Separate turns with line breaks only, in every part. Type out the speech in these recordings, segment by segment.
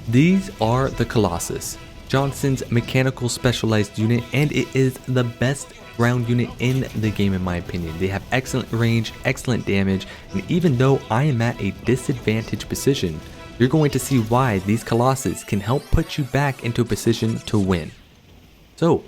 These are the Colossus, Johnson's mechanical specialized unit, and it is the best ground unit in the game in my opinion. They have excellent range, excellent damage, and even though I am at a disadvantaged position, you're going to see why these Colossus can help put you back into a position to win. So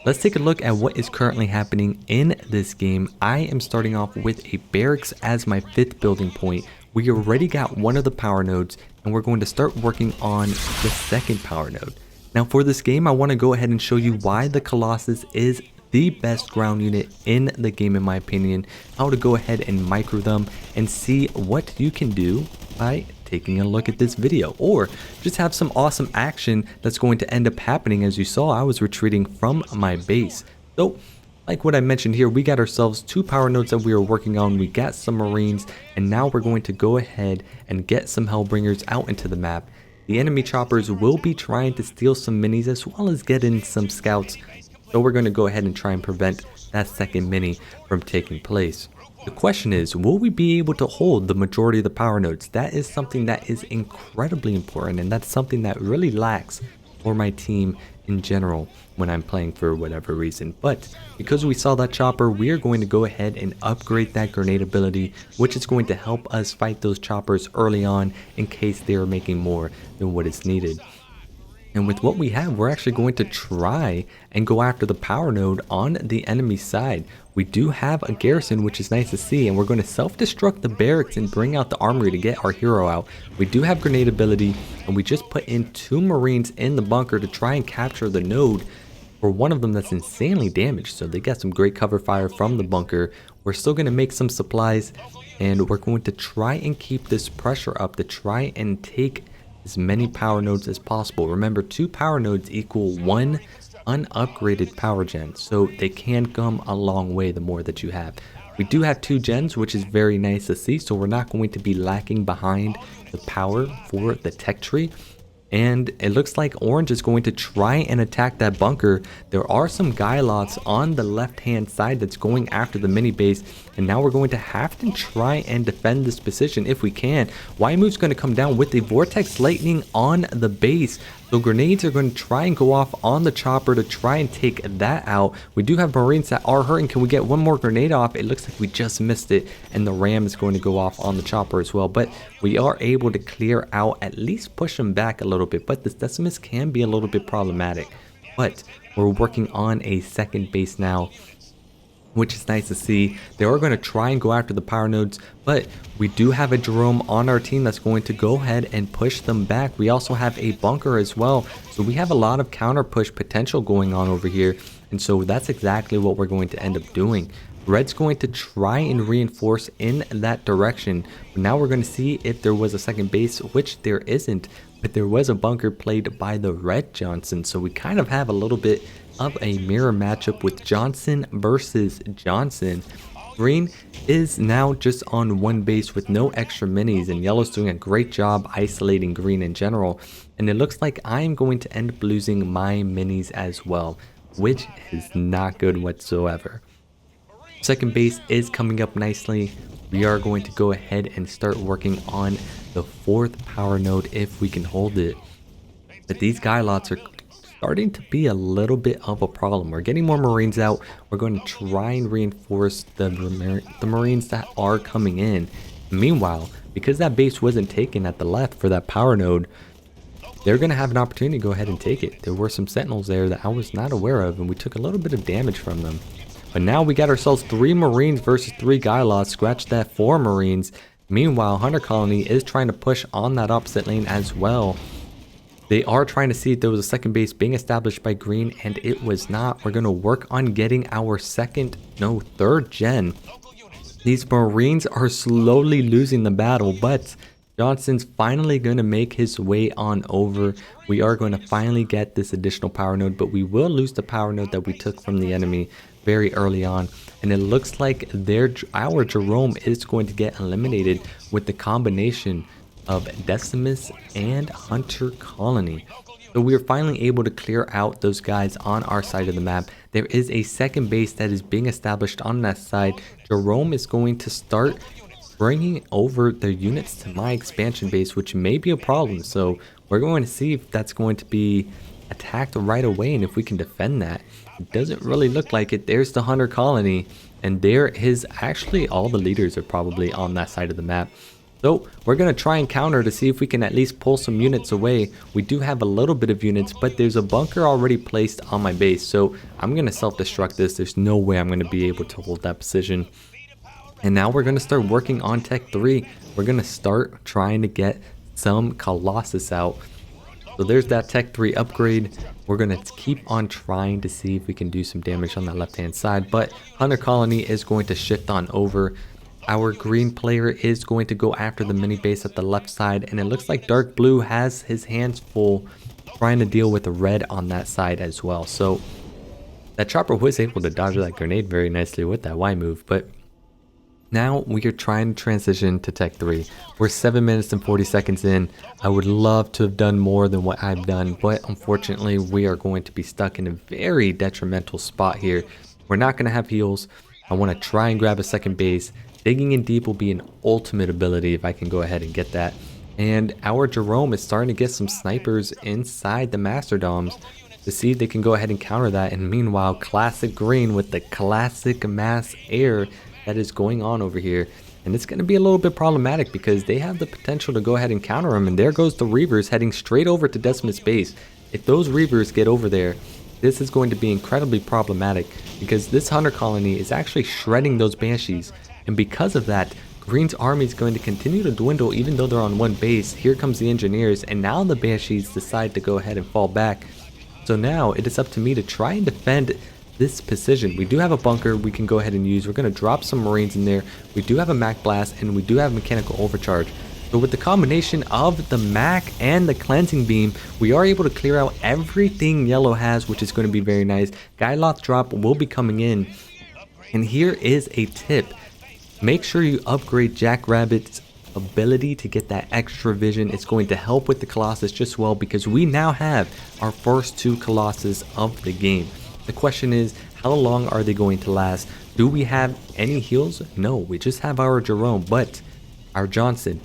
let's take a look at what is currently happening in this game. I am starting off with a barracks as my 5th building point. We already got one of the power nodes and we're going to start working on the 2nd power node. Now for this game, I want to go ahead and show you why the Colossus is the best ground unit in the game in my opinion, how to go ahead and micro them and see what you can do by taking a look at this video, or just have some awesome action that's going to end up happening. As you saw, I was retreating from my base. So like what I mentioned here, we got ourselves 2 power nodes that we were working on, we got some marines, and now we're going to go ahead and get some hellbringers out into the map. The enemy choppers will be trying to steal some minis as well as get in some scouts, so we're going to go ahead and try and prevent that 2nd mini from taking place. The question is, will we be able to hold the majority of the power nodes? That is something that is incredibly important, and that's something that really lacks for my team in general when I'm playing for whatever reason. But because we saw that chopper, we are going to go ahead and upgrade that grenade ability, which is going to help us fight those choppers early on in case they are making more than what is needed. And with what we have, we're actually going to try and go after the power node on the enemy side. We do have a garrison, which is nice to see, and we're going to self-destruct the barracks and bring out the armory to get our hero out. We do have grenade ability, and we just put in 2 marines in the bunker to try and capture the node for one of them that's insanely damaged. So they got some great cover fire from the bunker. We're still going to make some supplies, and we're going to try and keep this pressure up to try and take as many power nodes as possible. Remember, 2 power nodes equal 1 unupgraded power gen, so they can come a long way the more that you have. We do have 2 gens, which is very nice to see, so we're not going to be lacking behind the power for the tech tree. And it looks like orange is going to try and attack that bunker. There are some guy lots on the left hand side that's going after the mini base, and now we're going to have to try and defend this position if we can. Ymu's going to come down with the vortex lightning on the base, so grenades are going to try and go off on the chopper to try and take that out. We do have marines that are hurting. Can we get one more grenade off? It looks like we just missed it, and the ram is going to go off on the chopper as well, but we are able to clear out, at least push them back a little bit. But this Decimus can be a little bit problematic, but we're working on a 2nd base now, which is nice to see. They are going to try and go after the power nodes, but we do have a Jerome on our team that's going to go ahead and push them back. We also have a bunker as well, so we have a lot of counter push potential going on over here, and so that's exactly what we're going to end up doing. Red's going to try and reinforce in that direction, but now we're going to see if there was a 2nd base, which there isn't, but there was a bunker played by the red Johnson, so we kind of have a little bit of a mirror matchup with Johnson versus Johnson. Green is now just on 1 base with no extra minis, and yellow's doing a great job isolating green in general, and it looks like I'm going to end up losing my minis as well, which is not good whatsoever. 2nd base is coming up nicely. We are going to go ahead and start working on the 4th power node if we can hold it. But these guy lots are starting to be a little bit of a problem. We're getting more marines out. We're going to try and reinforce the marines that are coming in. Meanwhile, because that base wasn't taken at the left for that power node, they're going to have an opportunity to go ahead and take it. There were some sentinels there that I was not aware of, and we took a little bit of damage from them. But now we got ourselves 3 marines versus 3 guy lots. Scratch that, 4 marines. Meanwhile, Hunter Colony is trying to push on that opposite lane as well. They are trying to see if there was a 2nd base being established by green, and it was not. We're going to work on getting our 3rd gen. These marines are slowly losing the battle, but Johnson's finally going to make his way on over. We are going to finally get this additional power node, but we will lose the power node that we took from the enemy very early on, and it looks like our Jerome is going to get eliminated with the combination of Decimus and Hunter Colony. So we are finally able to clear out those guys on our side of the map. There is a 2nd base that is being established on that side. Jerome is going to start bringing over their units to my expansion base, which may be a problem. So We're going to see if that's going to be attacked right away and if we can defend that. It doesn't really look like it. There's the hunter colony, and there is actually all the leaders are probably on that side of the map. So we're going to try and counter to see if we can at least pull some units away. We do have a little bit of units, but there's a bunker already placed on my base. So I'm going to self-destruct this. There's no way I'm going to be able to hold that position. And now we're going to start working on Tech 3. We're going to start trying to get some Colossus out. So there's that Tech 3 upgrade. We're going to keep on trying to see if we can do some damage on that left-hand side. But Hunter Colony is going to shift on over. Our green player is going to go after the mini base at the left side, and it looks like Dark Blue has his hands full trying to deal with the red on that side as well. So that chopper was able to dodge that grenade very nicely with that Y move, but now we are trying to transition to Tech 3. We're 7 minutes and 40 seconds in. I would love to have done more than what I've done, but unfortunately we are going to be stuck in a very detrimental spot here. We're not going to have heals. I want to try and grab a second base. Digging in deep will be an ultimate ability if I can go ahead and get that. And our Jerome is starting to get some snipers inside the Masterdoms to see if they can go ahead and counter that. And meanwhile, Classic Green with the classic mass air that is going on over here. And it's going to be a little bit problematic because they have the potential to go ahead and counter them. And there goes the Reavers heading straight over to Decimus base. If those Reavers get over there, this is going to be incredibly problematic because this Hunter Colony is actually shredding those Banshees. And because of that, Green's army is going to continue to dwindle even though they're on one base. Here comes the engineers, and now the Banshees decide to go ahead and fall back. So now it is up to me to try and defend this position. We do have a bunker we can go ahead and use. We're going to drop some Marines in there. We do have a Mac Blast, and we do have Mechanical Overcharge. So with the combination of the Mac and the Cleansing Beam, we are able to clear out everything yellow has, which is going to be very nice. Gyloth drop will be coming in. And here is a tip. Make sure you upgrade Jackrabbit's ability to get that extra vision. It's going to help with the Colossus just well because we now have our first 2 Colossus of the game. The question is, how long are they going to last? Do we have any heals? No, we just have our Jerome, but our Johnson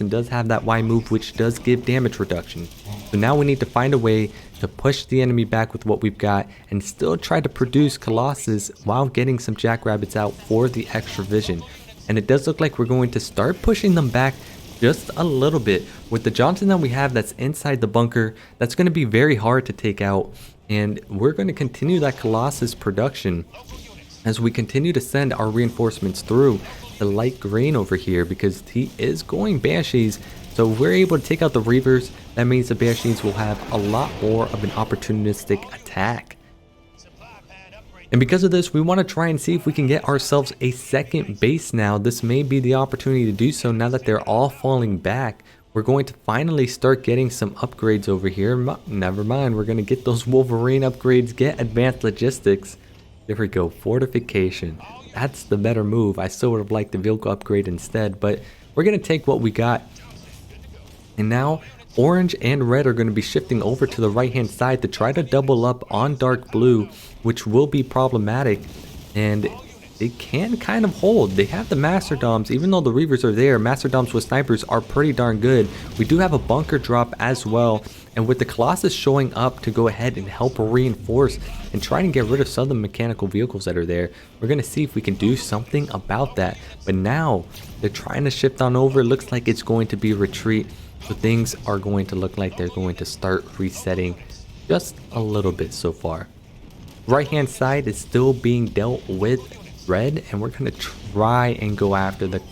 does have that Y move, which does give damage reduction. So now we need to find a way to push the enemy back with what we've got and still try to produce Colossus while getting some Jackrabbits out for the extra vision. And it does look like we're going to start pushing them back just a little bit. With the Johnson that we have that's inside the bunker, that's going to be very hard to take out. And we're going to continue that Colossus production as we continue to send our reinforcements through the light green over here because he is going Banshees. So if we're able to take out the Reavers, that means the Banshees will have a lot more of an opportunistic attack. And because of this, we want to try and see if we can get ourselves a second base now. This may be the opportunity to do so now that they're all falling back. We're going to finally start getting some upgrades over here. Never mind, we're going to get those Wolverine upgrades, get advanced logistics. There we go, fortification. That's the better move. I still would have liked the vehicle upgrade instead, but we're going to take what we got. And now orange and red are going to be shifting over to the right hand side to try to double up on Dark Blue, which will be problematic. And they can kind of hold. They have the Masterdoms, even though the Reavers are there. Masterdoms with snipers are pretty darn good. We do have a bunker drop as well. And with the Colossus showing up to go ahead and help reinforce and try and get rid of some of the mechanical vehicles that are there, we're going to see if we can do something about that. But now they're trying to shift on over. It looks like it's going to be a retreat. So things are going to look like they're going to start resetting just a little bit so far. Right hand side is still being dealt with red, and we're going to try and go after the...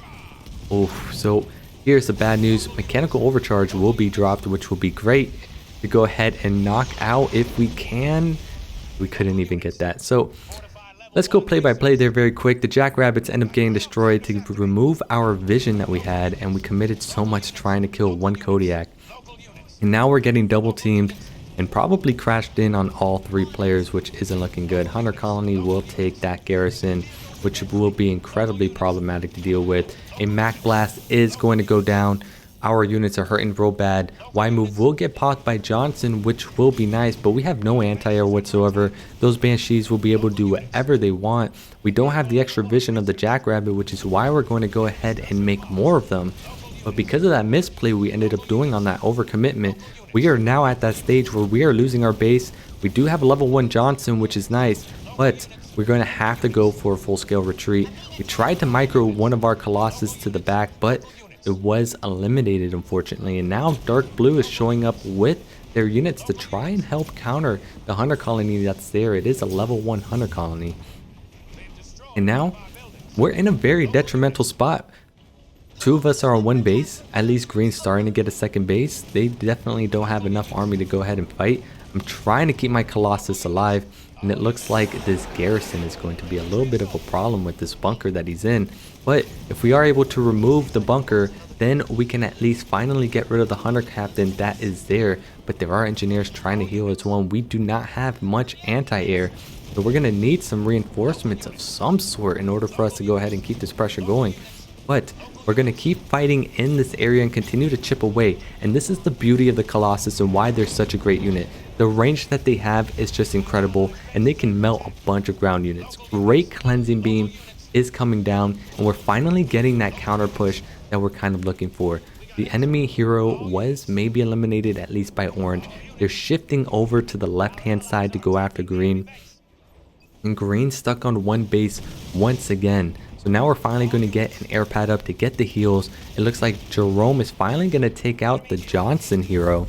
So here's the bad news. Mechanical Overcharge will be dropped, which will be great to go ahead and knock out if we can. We couldn't even get that. So let's go play by play there very quick. The Jackrabbits end up getting destroyed to remove our vision that we had, and we committed so much trying to kill one Kodiak. And now we're getting double teamed and probably crashed in on all 3 players, which isn't looking good. Hunter Colony will take that garrison, which will be incredibly problematic to deal with. A Mac Blast is going to go down. Our units are hurting real bad. Y move will get popped by Johnson, which will be nice, but we have no anti-air whatsoever. Those Banshees will be able to do whatever they want. We don't have the extra vision of the Jackrabbit, which is why we're going to go ahead and make more of them. But because of that misplay we ended up doing on that overcommitment, we are now at that stage where we are losing our base. We do have a level 1 Johnson, which is nice, but we're going to have to go for a full-scale retreat. We tried to micro one of our Colossus to the back, but it was eliminated, unfortunately. And now Dark Blue is showing up with their units to try and help counter the Hunter colony that's there. It is a level 1 Hunter colony. And now we're in a very detrimental spot. Two of us are on one base. At least Green's starting to get a second base. They definitely don't have enough army to go ahead and fight. I'm trying to keep my Colossus alive, and it looks like this garrison is going to be a little bit of a problem with this bunker that he's in. But if we are able to remove the bunker, then we can at least finally get rid of the Hunter captain that is there. But there are engineers trying to heal as well. We do not have much anti-air, so we're going to need some reinforcements of some sort in order for us to go ahead and keep this pressure going. But we're going to keep fighting in this area and continue to chip away. And this is the beauty of the Colossus and why they're such a great unit. The range that they have is just incredible, and they can melt a bunch of ground units. Great cleansing beam is coming down, and we're finally getting that counter push that we're kind of looking for. The enemy hero was maybe eliminated, at least by orange. They're shifting over to the left hand side to go after green, and green stuck on one base once again. So now we're finally going to get an air pad up to get the heals. It looks like Jerome is finally going to take out the Johnson hero,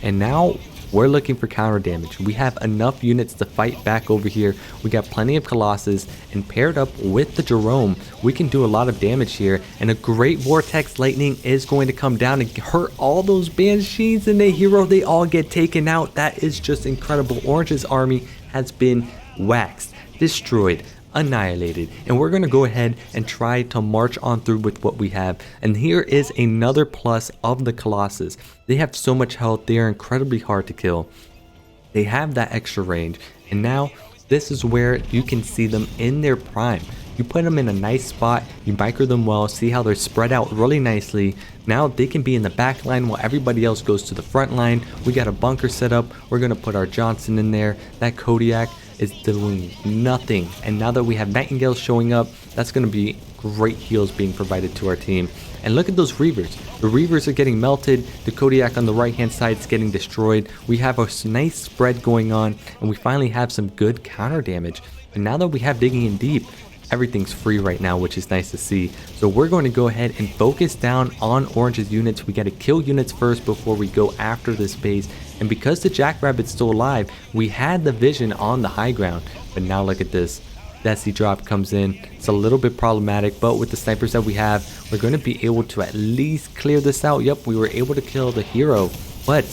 and now we're looking for counter damage. We have enough units to fight back over here. We got plenty of Colossus, and paired up with the Jerome, we can do a lot of damage here. And a great Vortex Lightning is going to come down and hurt all those Banshees and the hero. They all get taken out. That is just incredible. Orange's army has been waxed, destroyed, annihilated, and we're going to go ahead and try to march on through with what we have. And here is another plus of the Colossus. They have so much health. They are incredibly hard to kill. They have that extra range, and now this is where you can see them in their prime. You put them in a nice spot, you micro them well, see how they're spread out really nicely. Now they can be in the back line while everybody else goes to the front line. We got a bunker set up. We're going to put our Johnson in there. That Kodiak is doing nothing, and now that we have Nightingale showing up, that's going to be great heals being provided to our team. And look at those Reavers. The Reavers are getting melted. The Kodiak on the right hand side is getting destroyed. We have a nice spread going on, and we finally have some good counter damage. And now that we have Digging in Deep, everything's free right now, which is nice to see. So we're going to go ahead and focus down on Orange's units. We got to kill units first before we go after this base. And because the Jackrabbit's still alive, we had the vision on the high ground. But now look at this. Desi drop comes in. It's a little bit problematic, but with the snipers that we have, we're going to be able to at least clear this out. Yep, we were able to kill the hero, but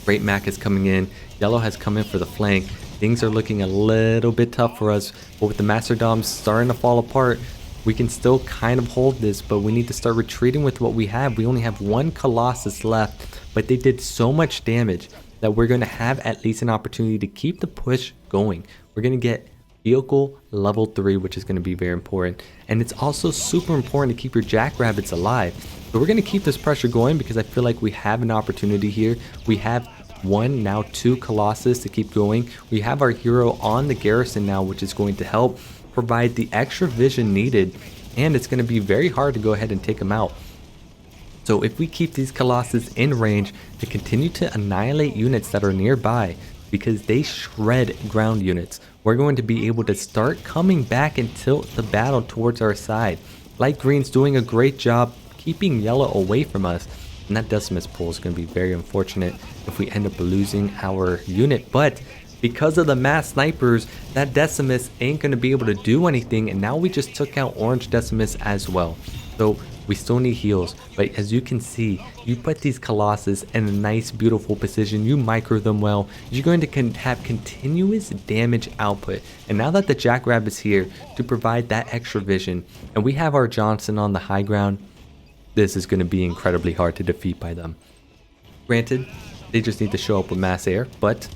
Great Mac is coming in. Yellow has come in for the flank. Things are looking a little bit tough for us, but with the Master Doms starting to fall apart, we can still kind of hold this, but we need to start retreating with what we have. We only have one Colossus left, but they did so much damage that we're going to have at least an opportunity to keep the push going. We're going to get vehicle level 3, which is going to be very important, and it's also super important to keep your Jackrabbits alive. So we're going to keep this pressure going because I feel like we have an opportunity here. We have one, now two Colossus to keep going. We have our hero on the garrison now, which is going to help provide the extra vision needed, and it's going to be very hard to go ahead and take them out. So if we keep these Colossus in range to continue to annihilate units that are nearby, because they shred ground units, we're going to be able to start coming back and tilt the battle towards our side. Light Green's doing a great job keeping Yellow away from us, and that Decimus pull is going to be very unfortunate if we end up losing our unit. But because of the mass snipers, that Decimus ain't going to be able to do anything, and now we just took out Orange Decimus as well. So we still need heals, but as you can see, you put these Colossus in a nice beautiful position, you micro them well, you're going to have continuous damage output. And now that the Jackrabbit's here to provide that extra vision, and we have our Johnson on the high ground, this is going to be incredibly hard to defeat by them. Granted, they just need to show up with mass air, but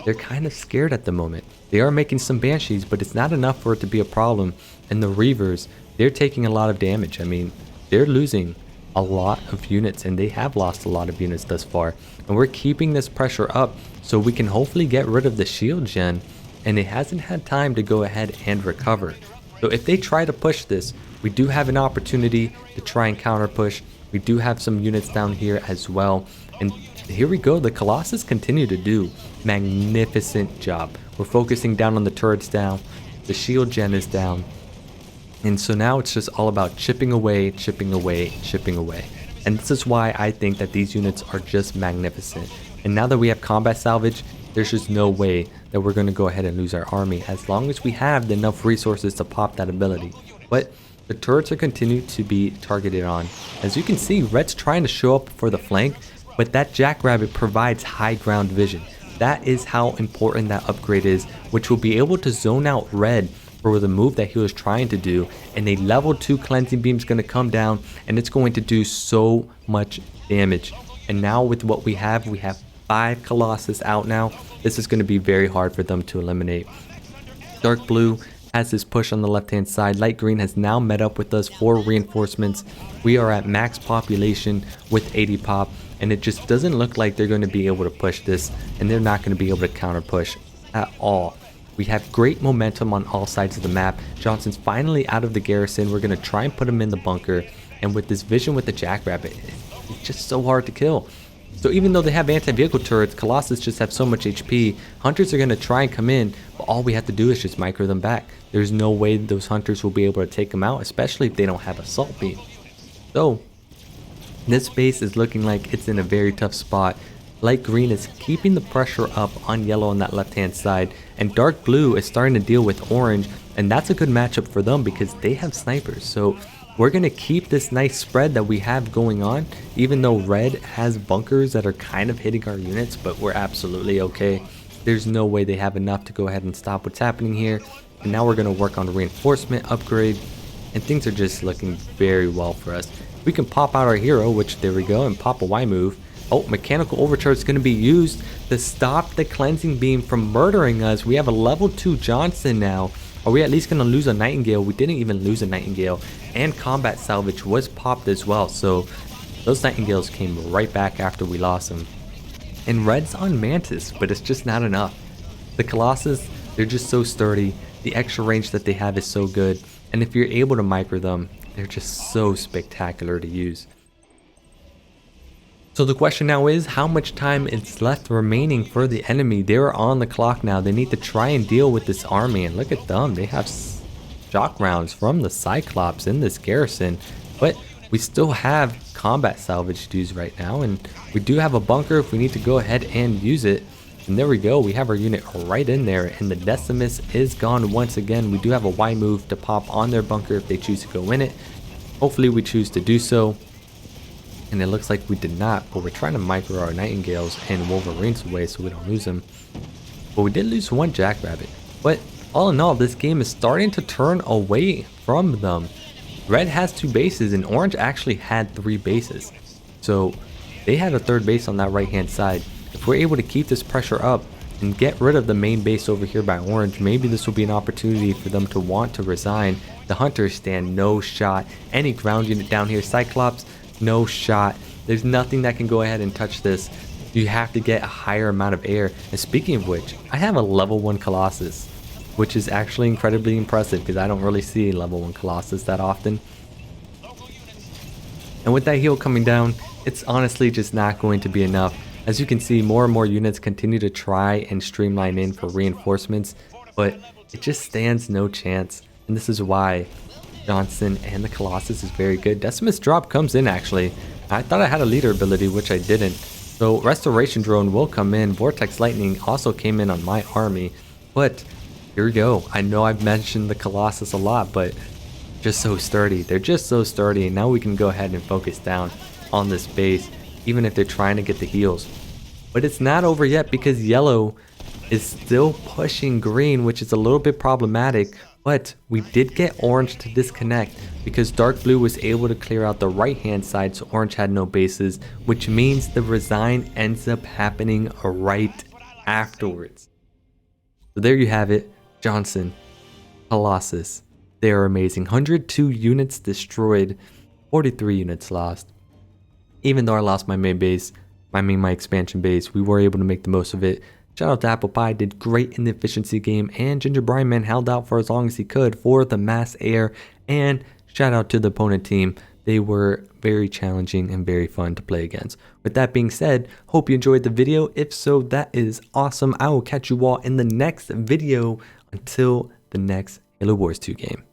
they're kind of scared at the moment. They are making some Banshees, but it's not enough for it to be a problem. And the Reavers, they're taking a lot of damage. I mean, they're losing a lot of units, and they have lost a lot of units thus far. And we're keeping this pressure up so we can hopefully get rid of the shield gen, and it hasn't had time to go ahead and recover. So if they try to push this, we do have an opportunity to try and counter push. We do have some units down here as well. And here we go. The Colossus continue to do magnificent job. We're focusing down on the turrets down. The shield gen is down. And so now it's just all about chipping away, chipping away, chipping away. And this is why I think that these units are just magnificent. And now that we have combat salvage, there's just no way that we're going to go ahead and lose our army as long as we have enough resources to pop that ability. But the turrets are continuing to be targeted on. As you can see, Red's trying to show up for the flank, but that Jackrabbit provides high ground vision. That is how important that upgrade is, which will be able to zone out Red for the move that he was trying to do. And a level 2 cleansing beam is going to come down, and it's going to do so much damage. And now with what we have 5 Colossus out now. This is going to be very hard for them to eliminate. Dark blue has this push on the left hand side. Light green has now met up with us for reinforcements. We are at max population with 80 pop, and it just doesn't look like they're going to be able to push this, and they're not going to be able to counter push at all. We have great momentum on all sides of the map. Johnson's finally out of the garrison. We're going to try and put him in the bunker, and with this vision with the Jackrabbit, it's just so hard to kill. So even though they have anti-vehicle turrets, Colossus just have so much HP. Hunters are going to try and come in, but all we have to do is just micro them back. There's no way those hunters will be able to take them out, especially if they don't have assault beam. So this base is looking like it's in a very tough spot. Light green is keeping the pressure up on yellow on that left hand side, and dark blue is starting to deal with orange, and that's a good matchup for them because they have snipers. So we're going to keep this nice spread that we have going on, even though red has bunkers that are kind of hitting our units, but we're absolutely okay. There's no way they have enough to go ahead and stop what's happening here. And now we're going to work on reinforcement upgrade, and things are just looking very well for us. We can pop out our hero, which there we go, and pop a Y move. Oh, mechanical overcharge is going to be used to stop the cleansing beam from murdering us. We have a level 2 Johnson now. Are we at least going to lose a Nightingale? We didn't even lose a Nightingale. And combat salvage was popped as well. So those Nightingales came right back after we lost them. And red's on Mantis, but it's just not enough. The Colossus, they're just so sturdy. The extra range that they have is so good. And if you're able to micro them, they're just so spectacular to use. So the question now is, how much time is left remaining for the enemy? They're on the clock now. They need to try and deal with this army. And look at them. They have shock rounds from the Cyclops in this garrison. But we still have combat salvage to use right now. And we do have a bunker if we need to go ahead and use it. And there we go. We have our unit right in there. And the Decimus is gone once again. We do have a Y move to pop on their bunker if they choose to go in it. Hopefully we choose to do so. And it looks like we did not, but we're trying to micro our Nightingales and Wolverines away so we don't lose them. But we did lose one Jackrabbit. But all in all, this game is starting to turn away from them. Red has 2 bases and Orange actually had 3 bases. So they had a 3rd base on that right hand side. If we're able to keep this pressure up and get rid of the main base over here by Orange, maybe this will be an opportunity for them to want to resign. The Hunters stand no shot. Any ground unit down here, Cyclops, no shot. There's nothing that can go ahead and touch this. You have to get a higher amount of air. And speaking of which, I have a level 1 Colossus, which is actually incredibly impressive because I don't really see level 1 Colossus that often. And with that heal coming down, it's honestly just not going to be enough. As you can see, more and more units continue to try and streamline in for reinforcements, but it just stands no chance. And this is why Johnson and the Colossus is very good. Decimus drop comes in actually. I thought I had a leader ability, which I didn't. So restoration drone will come in. Vortex lightning also came in on my army. But here we go. I know I've mentioned the Colossus a lot, but just so sturdy. They're just so sturdy. And now we can go ahead and focus down on this base, even if they're trying to get the heals. But it's not over yet because yellow is still pushing green, which is a little bit problematic. But we did get orange to disconnect because dark blue was able to clear out the right hand side, so orange had no bases, which means the resign ends up happening right afterwards. So there you have it. Johnson, Colossus, they are amazing. 102 units destroyed, 43 units lost. Even though I lost my main base, my expansion base, we were able to make the most of it. Shout out to Apple Pie, did great in the efficiency game, and Ginger Brine Man held out for as long as he could for the mass air, and shout out to the opponent team. they were very challenging and very fun to play against. With that being said, hope you enjoyed the video. If so, that is awesome. I will catch you all in the next video. Until the next Halo Wars 2 game.